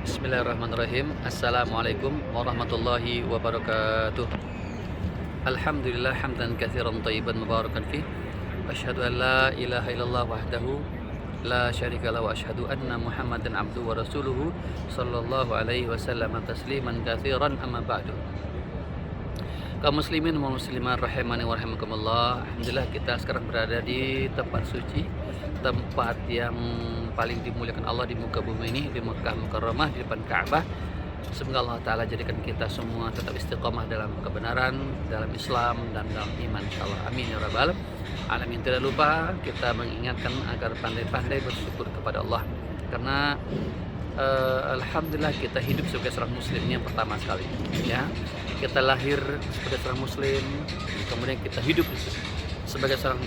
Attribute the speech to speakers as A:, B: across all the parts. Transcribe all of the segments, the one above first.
A: Bismillahirrahmanirrahim. Assalamualaikum warahmatullahi wabarakatuh. Alhamdulillah hamdan katsiran thayyiban mubarakan fih. Asyhadu an la ilaha illallah wahdahu la syarika lahu wa asyhadu anna Muhammadan abduhu wa rasuluhu sallallahu alaihi wasallam tasliman katsiran amma ba'du. Kaum muslimin wa muslimat rahimani wa rahimakumullah. Alhamdulillah kita sekarang berada di tempat suci, tempat yang paling dimuliakan Allah di muka bumi ini, di Makkah Mukarramah, di depan Ka'bah. Semoga Allah Ta'ala jadikan kita semua tetap istiqomah dalam kebenaran, dalam Islam, dan dalam iman, insyaAllah. Amin ya rabbal alamin. Tidak lupa kita mengingatkan agar pandai-pandai bersyukur kepada Allah, karena alhamdulillah kita hidup sebagai seorang muslim ini yang pertama sekali, ya. Kita lahir sebagai seorang muslim, kemudian kita hidup sebagai seorang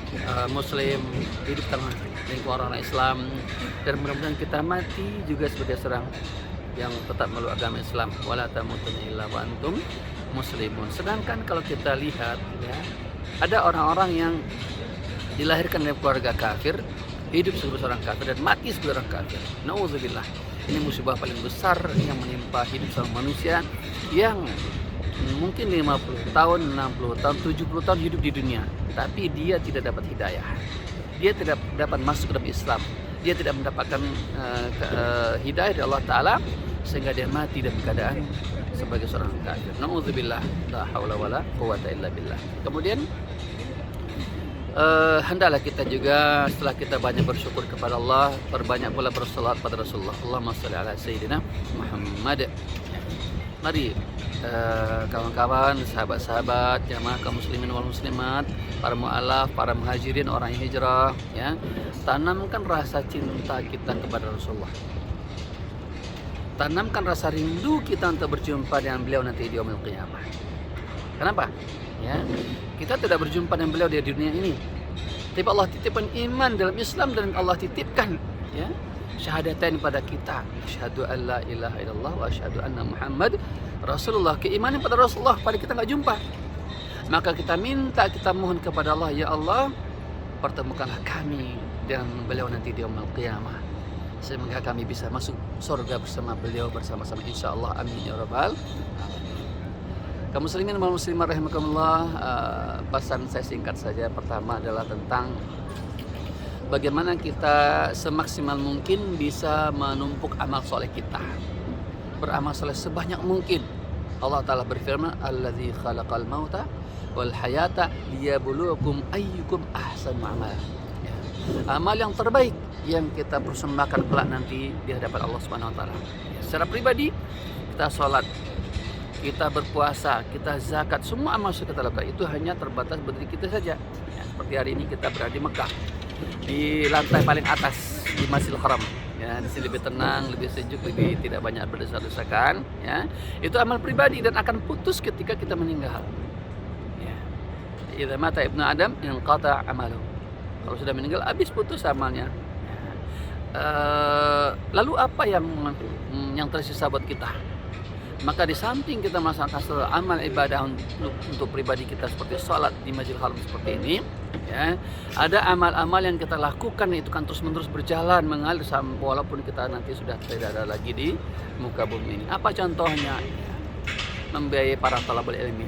A: muslim, hidup dalam lingkungan orang Islam, dan mudah-mudahan kita mati juga sebagai seorang yang tetap meluk agama Islam. Wala tamutunna illa wa antum muslimun. Sedangkan kalau kita lihat, ya, ada orang-orang yang dilahirkan dari keluarga kafir, hidup sebagai seorang kafir, dan mati sebagai orang kafir. Nauzubillah. Ini musibah paling besar yang menimpa hidup seorang manusia yang mungkin 50 tahun, 60 tahun, 70 tahun hidup di dunia, tapi dia tidak dapat hidayah. Dia tidak dapat masuk ke dalam Islam. Dia tidak mendapatkan hidayah dari Allah Ta'ala, sehingga dia mati dalam keadaan sebagai seorang kafir. Nauzubillah, la haula wala quwwata illa billah. Kemudian hendaklah kita juga setelah kita banyak bersyukur kepada Allah, perbanyak pula bersalat pada Rasulullah. Allahumma shalli ala sayyidina Muhammad. Mari kawan-kawan, sahabat-sahabat, jamaah kaum muslimin wal muslimat, para mu'alaf, para muhajirin, orang yang hijrah, ya, tanamkan rasa cinta kita kepada Rasulullah. Tanamkan rasa rindu kita untuk berjumpa dengan beliau nanti di yaumil qiyamah. Kenapa? Ya, kita tidak berjumpa dengan beliau di dunia ini, tapi Allah titipkan iman dalam Islam, dan Allah titipkan, ya, syahadatain pada kita, asyhadu an la ilaha illallah wa asyhadu anna Muhammad Rasulullah. Keimanan pada Rasulullah pada kita nggak jumpa, maka kita minta, kita mohon kepada Allah, ya Allah, pertemukanlah kami dengan beliau nanti di yaumil qiyamah, sehingga kami bisa masuk surga bersama beliau bersama-sama, insyaallah. Amin ya rabbal alamin. Kaum muslimin wal muslimat rahimakumullah, pesan saya singkat saja. Pertama adalah tentang bagaimana kita semaksimal mungkin bisa menumpuk amal soleh kita, beramal soleh sebanyak mungkin. Allah Ta'ala berfirman, alladzi khalaqal mauta wal hayata liyabluwakum ayyukum ahsanu amala. Ya. Amal yang terbaik yang kita persembahkan kelak nanti di hadapan Allah Subhanahu wa taala. Ya, secara pribadi kita sholat, kita berpuasa, kita zakat, semua amal yang kita lakukan itu hanya terbatas berdiri kita saja. Ya, seperti hari ini kita berada di Mekah, di lantai paling atas di Masjidil Haram. Ya, di sini lebih tenang, lebih sejuk, lebih tidak banyak berdesak-desakan. Ya, itu amal pribadi dan akan putus ketika kita meninggal. Ya, idza mata ibnu Adam inqata amaluhu. Kalau sudah meninggal, habis putus amalnya. Lalu apa yang tersisa buat kita? Maka di samping kita melaksanakan amal ibadah untuk pribadi kita seperti sholat di Masjidil Haram seperti ini, ya, ada amal-amal yang kita lakukan itu kan terus-menerus berjalan mengalir walaupun kita nanti sudah tidak ada lagi di muka bumi ini. Apa contohnya? Membiayai para talabul ilmi.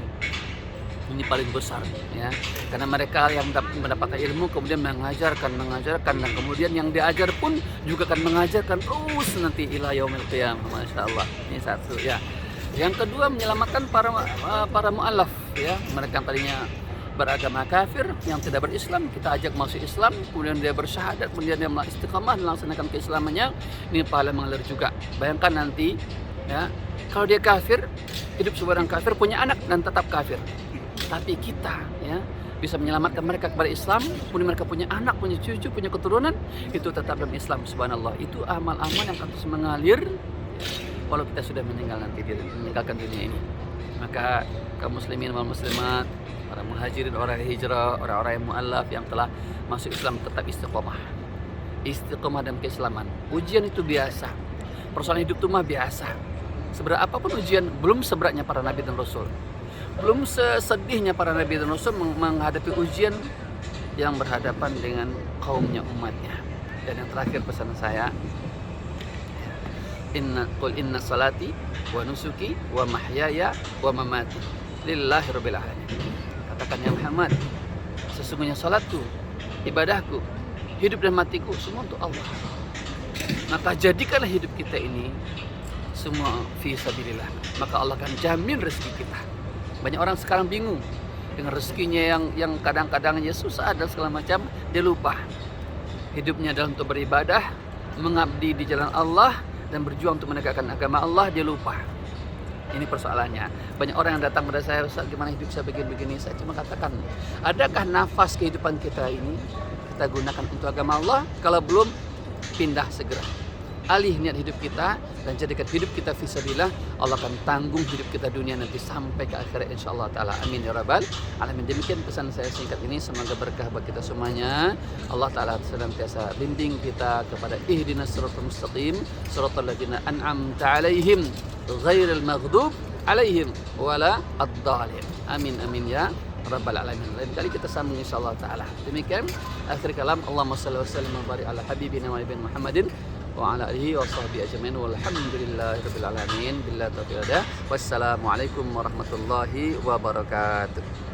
A: Ini paling besar, ya, karena mereka yang mendapatkan ilmu kemudian mengajarkan, dan kemudian yang diajar pun juga akan mengajarkan terus nanti ila yaumil qiyamah. Masya Allah. Ini satu, ya. Yang kedua, menyelamatkan para mu'alaf, ya, mereka yang tadinya beragama kafir, yang tidak berislam, kita ajak masuk Islam, kemudian dia bersyahadat, kemudian dia istiqamah melaksanakan keislamannya, ini pahala mengalir juga. Bayangkan nanti, ya, kalau dia kafir, hidup sebagai orang kafir, punya anak dan tetap kafir, tapi kita, ya, bisa menyelamatkan mereka kepada Islam, kemudian mereka punya anak, punya cucu, punya keturunan, itu tetap dalam Islam. Subhanallah. Itu amal-amal yang akan terus mengalir walau kita sudah meninggalkan dunia ini. Maka kaum muslimin wal muslimat, para muhajirin, orang yang hijrah, orang-orang yang mu'alaf yang telah masuk Islam, tetap istiqomah. Istiqomah dalam keislaman. Ujian itu biasa. Persoalan hidup itu mah biasa. Seberat apapun ujian, belum seberatnya para nabi dan rasul. Belum sesedihnya para nabi dan rasul menghadapi ujian yang berhadapan dengan kaumnya, umatnya. Dan yang terakhir pesan saya, inna salati wa nusuki wa mahyaya wa mamati lillahi rabbil alamin. Katakan ya Muhammad, sesungguhnya salatku, ibadahku, hidup dan matiku semua untuk Allah. Maka jadikanlah hidup kita ini semua fi sabilillah, maka Allah akan jamin rezeki kita. Banyak orang sekarang bingung dengan rezekinya yang kadang-kadang ya susah dan segala macam, dia lupa. Hidupnya adalah untuk beribadah, mengabdi di jalan Allah dan berjuang untuk menegakkan agama Allah, dia lupa. Ini persoalannya. Banyak orang yang datang pada saya, Ustaz, gimana hidup saya begini-begini? Saya cuma katakan, adakah nafas kehidupan kita ini kita gunakan untuk agama Allah? Kalau belum, pindah segera. Alih niat hidup kita dan jadikan hidup kita fisabilillah. Allah akan tanggung hidup kita dunia nanti sampai ke akhirat insyaallah taala. Amin ya rabbal alamin. Demikian pesan saya singkat ini, semoga berkah bagi kita semuanya. Allah taala senantiasa bimbing kita kepada ihdinas siratal mustaqim, siratal ladzina an'amta 'alaihim ghairil maghdub 'alaihim wala ad-dhalin. Amin amin ya rabbal alamin. Lain kali kita sambung insyaallah taala. Demikian akhir kalam. Allahumma shalli wa sallim wa barik ala habibina wa nabiyyina Muhammadin wa ala alihi wa sahbihi ajmain walhamdulillahi rabbil alamin. Billahi taufiq. Wassalamualaikum warahmatullahi wabarakatuh.